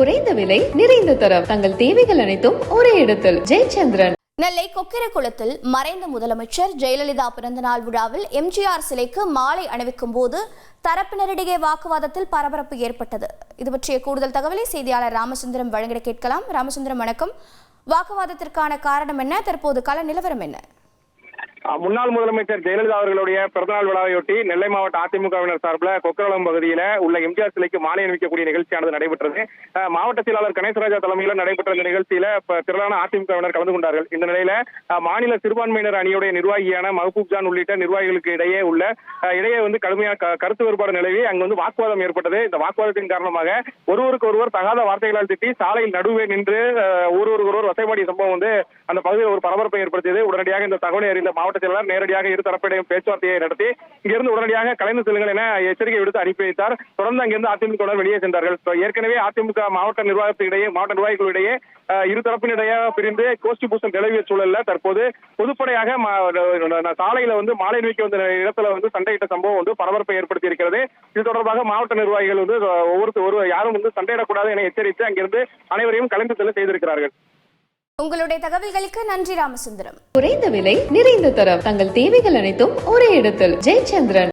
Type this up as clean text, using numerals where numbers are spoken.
குறைந்த விலை நிறைந்த தரம் தங்கள் தேவைகள் அனைத்தும் ஒரே இடத்தில். ஜெயச்சந்திரன். நெல்லை கொக்கிரகுளத்தில் மறைந்த முதலமைச்சர் ஜெயலலிதா பிறந்தநாள் விழாவில் எம்ஜிஆர் சிலைக்கு மாலை அணிவிக்கும் போது தரப்பினரிடையே வாக்குவாதத்தில் பரபரப்பு ஏற்பட்டது. இது பற்றிய கூடுதல் தகவலை செய்தியாளர் ராமச்சந்திரன் வழங்கிட கேட்கலாம். ராமச்சந்திரன், வணக்கம். வாக்குவாதத்திற்கான காரணம் என்ன? தற்போது கள நிலவரம் என்ன? முன்னாள் முதலமைச்சர் ஜெயலலிதா அவர்களுடைய பிறந்தநாள் விழாவையொட்டி நெல்லை மாவட்ட அதிமுகவினர் சார்பில் கொக்கரகுளம் பகுதியில் உள்ள எம்ஜிஆர் சிலைக்கு மாலை அணிவிக்கக்கூடிய நிகழ்ச்சியானது நடைபெற்றது. மாவட்ட செயலாளர் கணேசராஜா தலைமையில் நடைபெற்ற இந்த நிகழ்ச்சியில திரளான அதிமுகவினர் கலந்து கொண்டார்கள். இந்த நிலையில மாநில சிறுபான்மையினர் அணியுடைய நிர்வாகியான மஹபூப் ஜான் உள்ளிட்ட நிர்வாகிகளுக்கு இடையே கடுமையாக கருத்து வேறுபாடு நிலவி அங்கு வாக்குவாதம் ஏற்பட்டது. இந்த வாக்குவாதத்தின் காரணமாக ஒருவருக்கு ஒருவர் தகாத வார்த்தைகளால் திட்டி சாலையில் நடுவே நின்று ஒருவர் வசைபாடிய சம்பவம் அந்த பகுதியில் ஒரு பரபரப்பை ஏற்படுத்தியது. உடனடியாக இந்த தகவலை அறிந்த மாவட்ட செயலாளர் நேரடியாக இரு தரப்பிடையும் பேச்சுவார்த்தையை நடத்தி இங்கிருந்து உடனடியாக கலைந்து செல்லுங்கள் என எச்சரிக்கை விடுத்து அனுப்பி வைத்தார். தொடர்ந்து அங்கிருந்து அதிமுக வெளியே சென்றார்கள். ஏற்கனவே அதிமுக மாவட்ட நிர்வாகிகளிடையே இரு தரப்பினிடையே பிரிந்து கோஷ்டி பூசல் நிலவிய சூழல்ல தற்போது பொதுப்படையாக சாலையில மாலை அணிவிக்க வந்த இடத்துல சண்டையிட்ட சம்பவம் பரபரப்பை ஏற்படுத்தி இருக்கிறது. இது தொடர்பாக மாவட்ட நிர்வாகிகள் யாரும் சண்டையிடக்கூடாது என எச்சரித்து அங்கிருந்து அனைவரையும் கலைந்து செல்ல செய்திருக்கிறார்கள். உங்களுடைய தகவல்களுக்கு நன்றி ராமச்சந்திரன். குறைந்த விலை நிறைந்த தரம் தங்கள் தேவைகள் அனைத்தும் ஒரே இடத்தில். ஜெயச்சந்திரன்.